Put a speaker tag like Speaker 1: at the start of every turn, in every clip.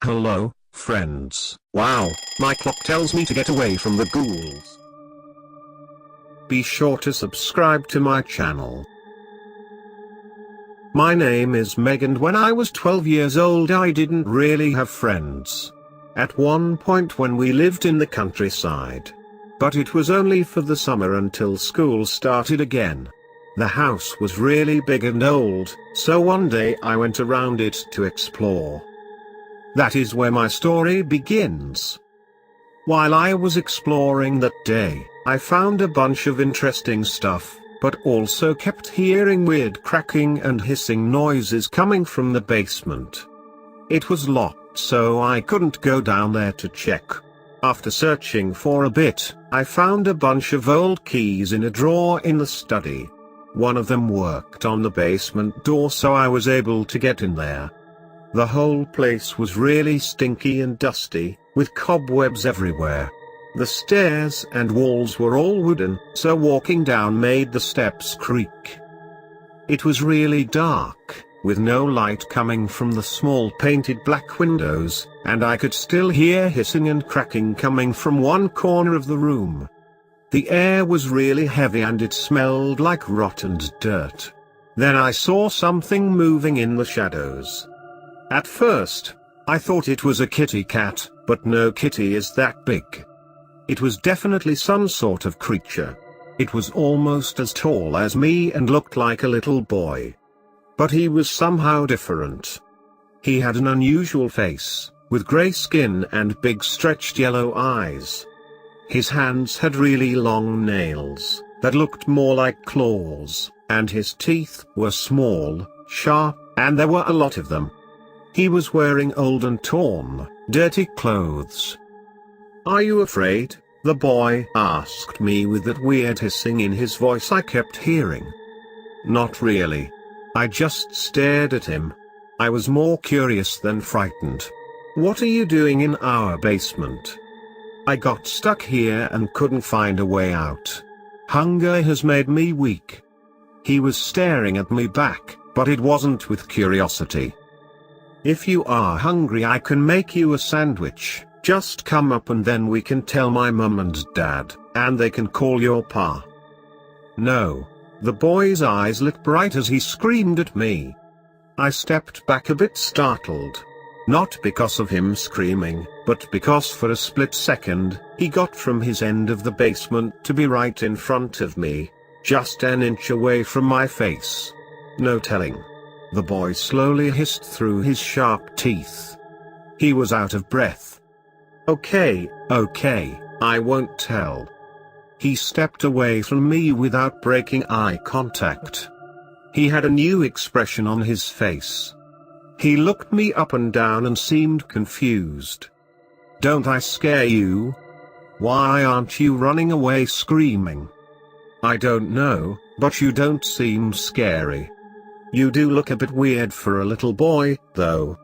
Speaker 1: Hello, friends. Wow, my clock tells me to get away from the ghouls. Be sure to subscribe to my channel. My name is Meg, and when I was 12 years old I didn't really have friends. At one point when we lived in the countryside. But it was only for the summer until school started again. The house was really big and old, so one day I went around it to explore. That is where my story begins. While I was exploring that day, I found a bunch of interesting stuff, but also kept hearing weird cracking and hissing noises coming from the basement. It was locked, so I couldn't go down there to check. After searching for a bit, I found a bunch of old keys in a drawer in the study. One of them worked on the basement door, so I was able to get in there. The whole place was really stinky and dusty, with cobwebs everywhere. The stairs and walls were all wooden, so walking down made the steps creak. It was really dark, with no light coming from the small painted black windows, and I could still hear hissing and cracking coming from one corner of the room. The air was really heavy and it smelled like rotten dirt. Then I saw something moving in the shadows. At first, I thought it was a kitty cat, but no kitty is that big. It was definitely some sort of creature. It was almost as tall as me and looked like a little boy. But he was somehow different. He had an unusual face, with grey skin and big stretched yellow eyes. His hands had really long nails, that looked more like claws, and his teeth were small, sharp, and there were a lot of them. He was wearing old and torn, dirty clothes. "Are you afraid?" the boy asked me with that weird hissing in his voice I kept hearing. Not really. I just stared at him. I was more curious than frightened. "What are you doing in our basement? I got stuck here and couldn't find a way out. Hunger has made me weak." He was staring at me back, but it wasn't with curiosity. "If you are hungry I can make you a sandwich, just come up and then we can tell my mum and dad, and they can call your pa." "No." The boy's eyes lit bright as he screamed at me. I stepped back a bit startled. Not because of him screaming, but because for a split second, he got from his end of the basement to be right in front of me, just an inch away from my face. No telling. The boy slowly hissed through his sharp teeth. He was out of breath. Okay, I won't tell." He stepped away from me without breaking eye contact. He had a new expression on his face. He looked me up and down and seemed confused. "Don't I scare you? Why aren't you running away screaming?" "I don't know, but you don't seem scary. You do look a bit weird for a little boy, though."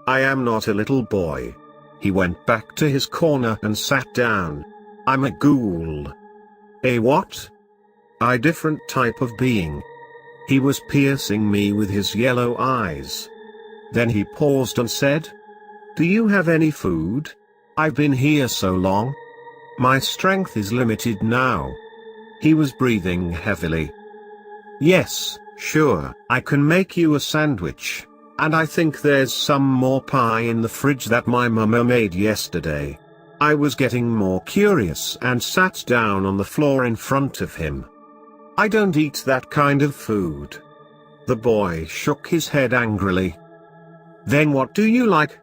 Speaker 1: "I am not a little boy." He went back to his corner and sat down. "I'm a ghoul." "A what?" "A different type of being." He was piercing me with his yellow eyes. Then he paused and said, "Do you have any food? I've been here so long. My strength is limited now." He was breathing heavily. "Yes, sure, I can make you a sandwich. And I think there's some more pie in the fridge that my mama made yesterday." I was getting more curious and sat down on the floor in front of him. "I don't eat that kind of food." The boy shook his head angrily. "Then what do you like?"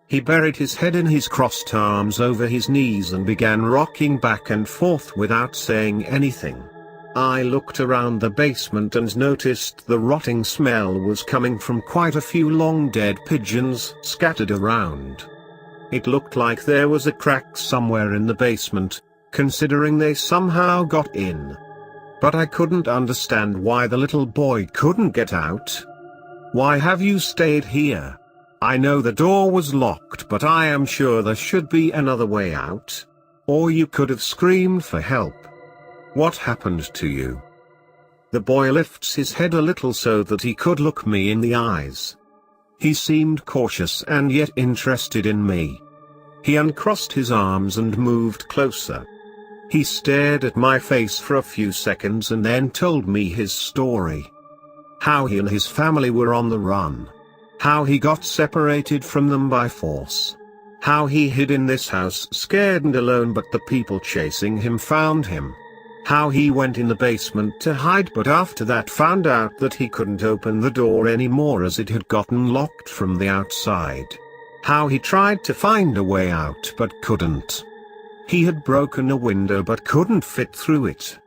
Speaker 1: He buried his head in his crossed arms over his knees and began rocking back and forth without saying anything. I looked around the basement and noticed the rotting smell was coming from quite a few long dead pigeons scattered around. It looked like there was a crack somewhere in the basement, considering they somehow got in. But I couldn't understand why the little boy couldn't get out. "Why have you stayed here? I know the door was locked, but I am sure there should be another way out. Or you could have screamed for help. What happened to you?" The boy lifts his head a little so that he could look me in the eyes. He seemed cautious and yet interested in me. He uncrossed his arms and moved closer. He stared at my face for a few seconds and then told me his story. How he and his family were on the run. How he got separated from them by force. How he hid in this house scared and alone, but the people chasing him found him. How he went in the basement to hide, but after that found out that he couldn't open the door anymore as it had gotten locked from the outside. How he tried to find a way out but couldn't. He had broken a window but couldn't fit through it.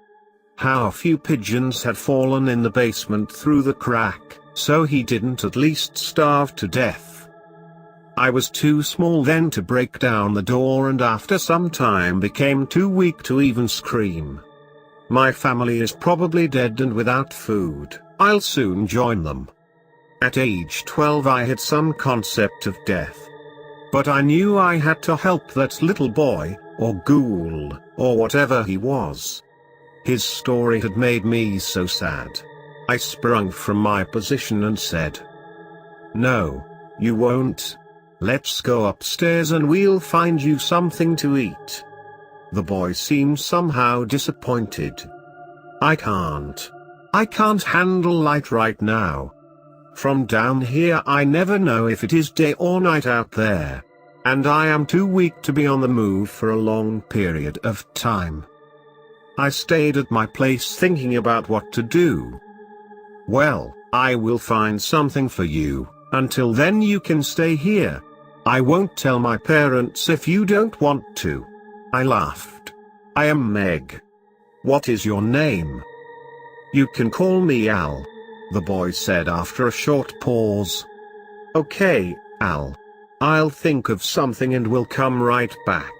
Speaker 1: How a few pigeons had fallen in the basement through the crack, so he didn't at least starve to death. I was too small then to break down the door, and after some time became too weak to even scream. My family is probably dead and without food. I'll soon join them. At age 12 I had some concept of death. But I knew I had to help that little boy, or ghoul, or whatever he was. His story had made me so sad. I sprung from my position and said, "No, you won't. Let's go upstairs and we'll find you something to eat." The boy seemed somehow disappointed. I can't handle light right now. From down here I never know if it is day or night out there. And I am too weak to be on the move for a long period of time. I stayed at my place thinking about what to do. "Well, I will find something for you. Until then you can stay here. I won't tell my parents if you don't want to." I laughed. "I am Meg. What is your name?" "You can call me Al," the boy said after a short pause. "Okay, Al. I'll think of something and will come right back."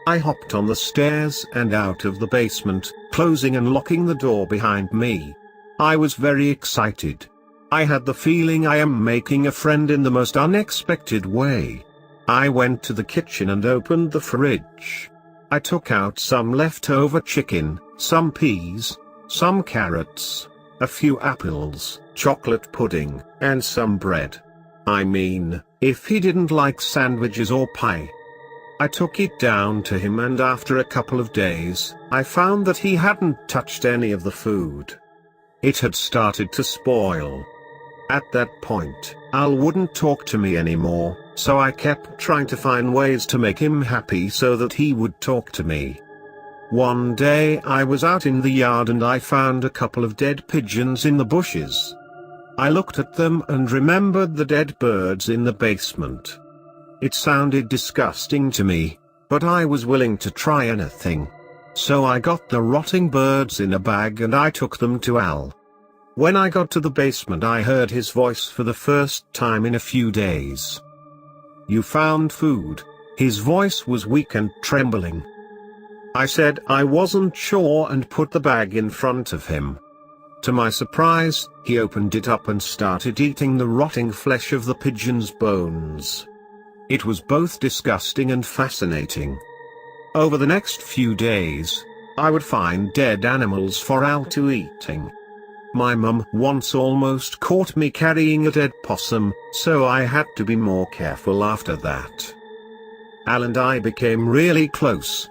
Speaker 1: I hopped on the stairs and out of the basement, closing and locking the door behind me. I was very excited. I had the feeling I am making a friend in the most unexpected way. I went to the kitchen and opened the fridge. I took out some leftover chicken, some peas, some carrots, a few apples, chocolate pudding, and some bread. I mean, if he didn't like sandwiches or pie. I took it down to him, and after a couple of days, I found that he hadn't touched any of the food. It had started to spoil. At that point, Al wouldn't talk to me anymore, so I kept trying to find ways to make him happy so that he would talk to me. One day I was out in the yard and I found a couple of dead pigeons in the bushes. I looked at them and remembered the dead birds in the basement. It sounded disgusting to me, but I was willing to try anything. So I got the rotting birds in a bag and I took them to Al. When I got to the basement I heard his voice for the first time in a few days. "You found food?" His voice was weak and trembling. I said I wasn't sure and put the bag in front of him. To my surprise, he opened it up and started eating the rotting flesh of the pigeon's bones. It was both disgusting and fascinating. Over the next few days, I would find dead animals for Al to eating. My mum once almost caught me carrying a dead possum, so I had to be more careful after that. Al and I became really close.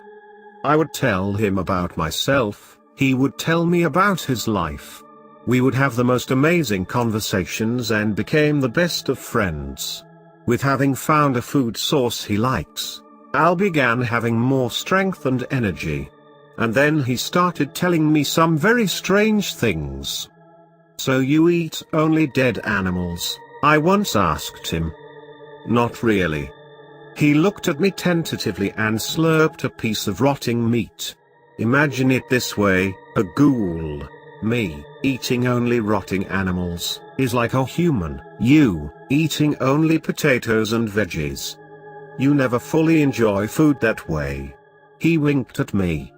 Speaker 1: I would tell him about myself, he would tell me about his life. We would have the most amazing conversations and became the best of friends. With having found a food source he likes, Al began having more strength and energy. And then he started telling me some very strange things. "So you eat only dead animals?" I once asked him. "Not really." He looked at me tentatively and slurped a piece of rotting meat. "Imagine it this way, a ghoul, me, eating only rotting animals, is like a human, you, eating only potatoes and veggies. You never fully enjoy food that way." He winked at me.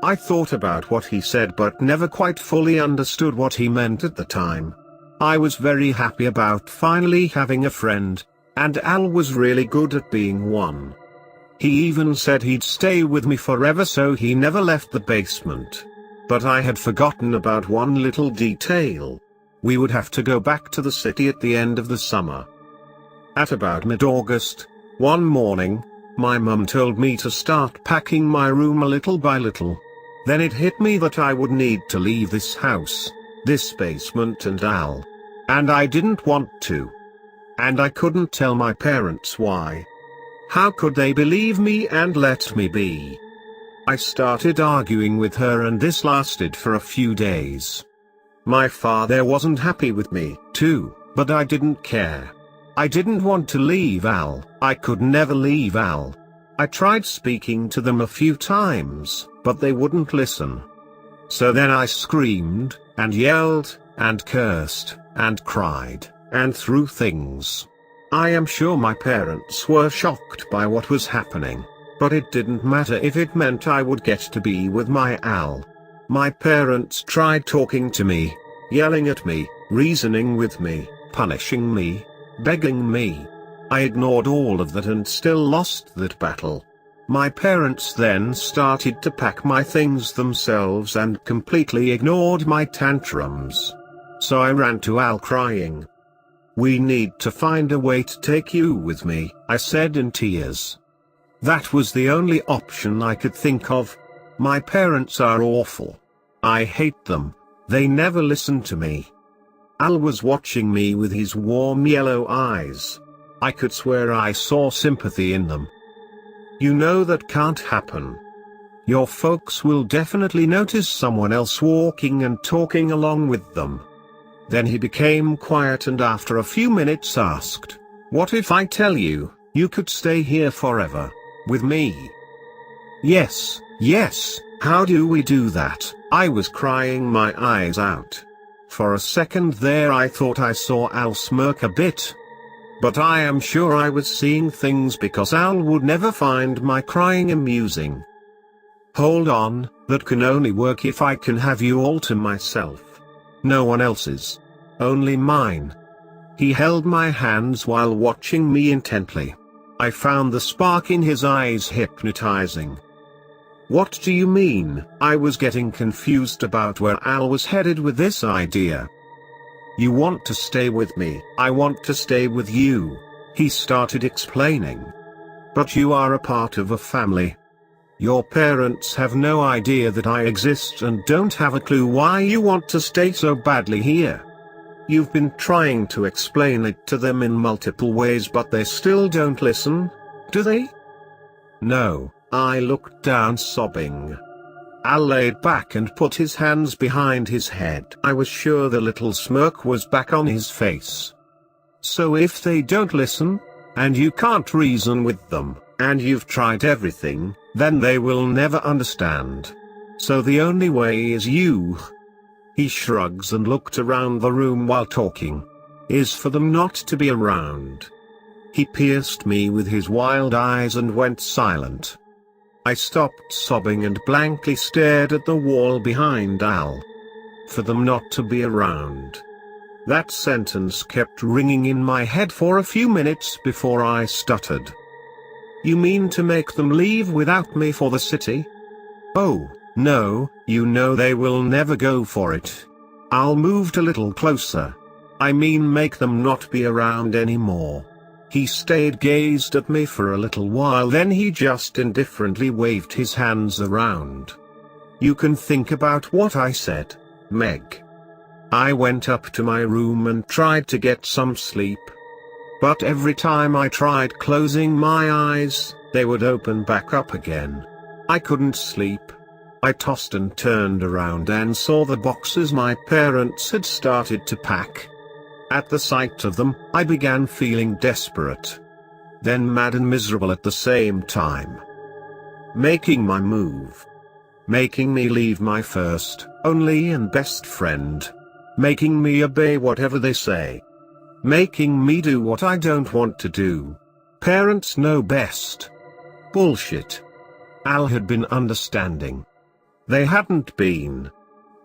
Speaker 1: I thought about what he said but never quite fully understood what he meant at the time. I was very happy about finally having a friend, and Al was really good at being one. He even said he'd stay with me forever, so he never left the basement. But I had forgotten about one little detail. We would have to go back to the city at the end of the summer. At about mid-August, one morning, my mum told me to start packing my room a little by little. Then it hit me that I would need to leave this house, this basement and Al. And I didn't want to. And I couldn't tell my parents why. How could they believe me and let me be? I started arguing with her and this lasted for a few days. My father wasn't happy with me, too, but I didn't care. I didn't want to leave Al. I could never leave Al. I tried speaking to them a few times, but they wouldn't listen. So then I screamed, and yelled, and cursed, and cried, and threw things. I am sure my parents were shocked by what was happening, but it didn't matter if it meant I would get to be with my Al. My parents tried talking to me, yelling at me, reasoning with me, punishing me, begging me. I ignored all of that and still lost that battle. My parents then started to pack my things themselves and completely ignored my tantrums. So I ran to Al crying. "We need to find a way to take you with me," I said in tears. That was the only option I could think of. My parents are awful. I hate them. They never listen to me. Al was watching me with his warm yellow eyes. I could swear I saw sympathy in them. "You know that can't happen. Your folks will definitely notice someone else walking and talking along with them." Then he became quiet and after a few minutes asked, "What if I tell you, you could stay here forever, with me?" Yes, how do we do that? I was crying my eyes out. For a second there I thought I saw Al smirk a bit. But I am sure I was seeing things because Al would never find my crying amusing. "Hold on, that can only work if I can have you all to myself. No one else's. Only mine." He held my hands while watching me intently. I found the spark in his eyes hypnotizing. "What do you mean?" I was getting confused about where Al was headed with this idea. "You want to stay with me, I want to stay with you," he started explaining. "But you are a part of a family. Your parents have no idea that I exist and don't have a clue why you want to stay so badly here. You've been trying to explain it to them in multiple ways but they still don't listen, do they?" "No," I looked down sobbing. Al laid back and put his hands behind his head. I was sure the little smirk was back on his face. "So if they don't listen, and you can't reason with them, and you've tried everything, then they will never understand. So the only way is you." He shrugs and looked around the room while talking. "Is for them not to be around." He pierced me with his wild eyes and went silent. I stopped sobbing and blankly stared at the wall behind Al. For them not to be around. That sentence kept ringing in my head for a few minutes before I stuttered. "You mean to make them leave without me for the city?" "Oh, no, you know they will never go for it." Al moved a little closer. "I mean make them not be around anymore." He stayed gazed at me for a little while then he just indifferently waved his hands around. "You can think about what I said, Meg." I went up to my room and tried to get some sleep. But every time I tried closing my eyes, they would open back up again. I couldn't sleep. I tossed and turned around and saw the boxes my parents had started to pack. At the sight of them, I began feeling desperate. Then mad and miserable at the same time. Making my move. Making me leave my first, only and best friend. Making me obey whatever they say. Making me do what I don't want to do. Parents know best. Bullshit. Al had been understanding. They hadn't been.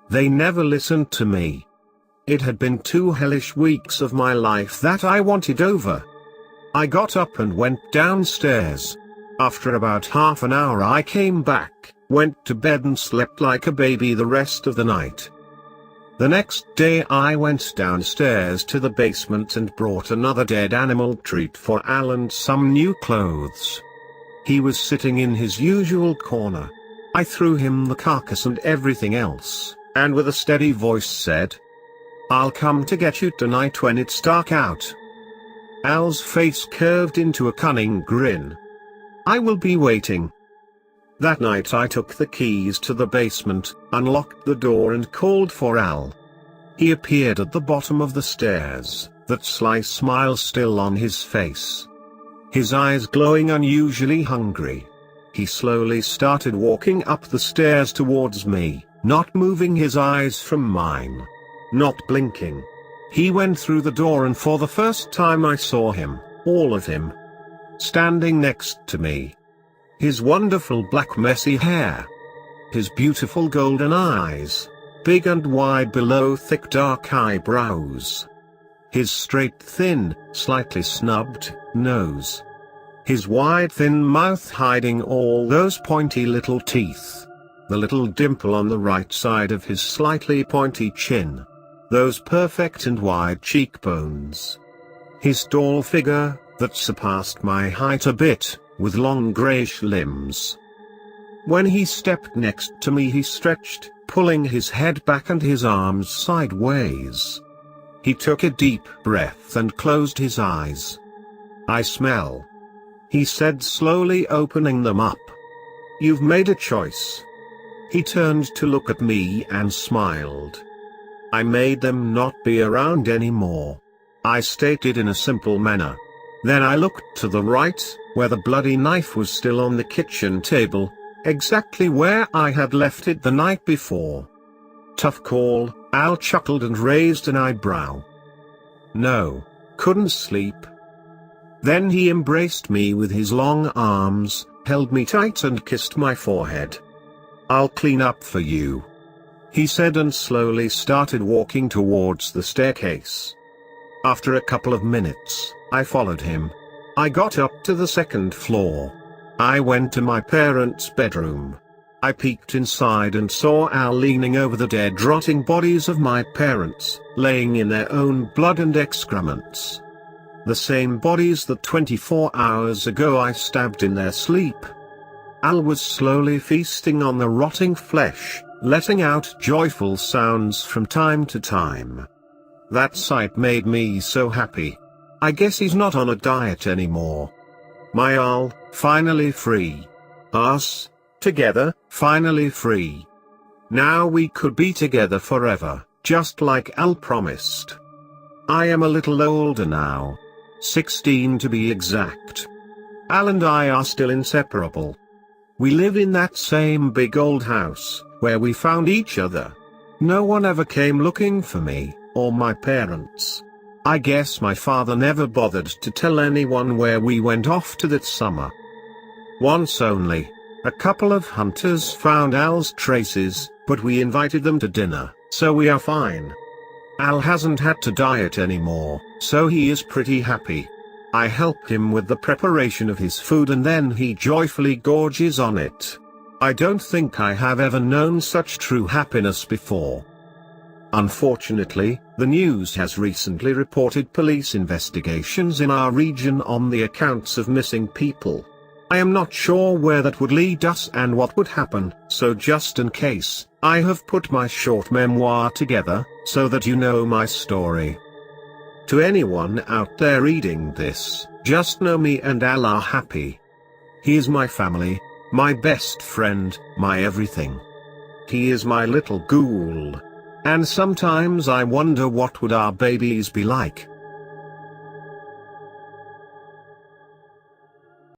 Speaker 1: They never listened to me. It had been 2 hellish weeks of my life that I wanted over. I got up and went downstairs. After about half an hour I came back, went to bed and slept like a baby the rest of the night. The next day I went downstairs to the basement and brought another dead animal treat for Al and some new clothes. He was sitting in his usual corner. I threw him the carcass and everything else, and with a steady voice said, "I'll come to get you tonight when it's dark out." Al's face curved into a cunning grin. "I will be waiting." That night I took the keys to the basement, unlocked the door and called for Al. He appeared at the bottom of the stairs, that sly smile still on his face. His eyes glowing unusually hungry. He slowly started walking up the stairs towards me, not moving his eyes from mine. Not blinking. He went through the door and for the first time I saw him, all of him, standing next to me. His wonderful black messy hair. His beautiful golden eyes, big and wide below thick dark eyebrows. His straight thin, slightly snubbed, nose. His wide thin mouth hiding all those pointy little teeth. The little dimple on the right side of his slightly pointy chin. Those perfect and wide cheekbones. His tall figure, that surpassed my height a bit, with long greyish limbs. When he stepped next to me he stretched, pulling his head back and his arms sideways. He took a deep breath and closed his eyes. "I smell," he said slowly opening them up. "You've made a choice." He turned to look at me and smiled. "I made them not be around anymore," I stated in a simple manner. Then I looked to the right, where the bloody knife was still on the kitchen table, exactly where I had left it the night before. "Tough call," Al chuckled and raised an eyebrow. "No, couldn't sleep." Then he embraced me with his long arms, held me tight and kissed my forehead. "I'll clean up for you," he said and slowly started walking towards the staircase. After a couple of minutes, I followed him. I got up to the second floor. I went to my parents' bedroom. I peeked inside and saw Al leaning over the dead rotting bodies of my parents, laying in their own blood and excrements. The same bodies that 24 hours ago I stabbed in their sleep. Al was slowly feasting on the rotting flesh, letting out joyful sounds from time to time. That sight made me so happy. I guess he's not on a diet anymore. My Al, finally free. Us, together, finally free. Now we could be together forever, just like Al promised. I am a little older now. 16 to be exact. Al and I are still inseparable. We live in that same big old house, where we found each other. No one ever came looking for me, or my parents. I guess my father never bothered to tell anyone where we went off to that summer. Once only, a couple of hunters found Al's traces, but we invited them to dinner, so we are fine. Al hasn't had to diet anymore, so he is pretty happy. I help him with the preparation of his food and then he joyfully gorges on it. I don't think I have ever known such true happiness before. Unfortunately, the news has recently reported police investigations in our region on the accounts of missing people. I am not sure where that would lead us and what would happen, so just in case, I have put my short memoir together, so that you know my story. To anyone out there reading this, just know me and Al are happy. He is my family, my best friend, my everything. He is my little ghoul. And sometimes I wonder what would our babies be like.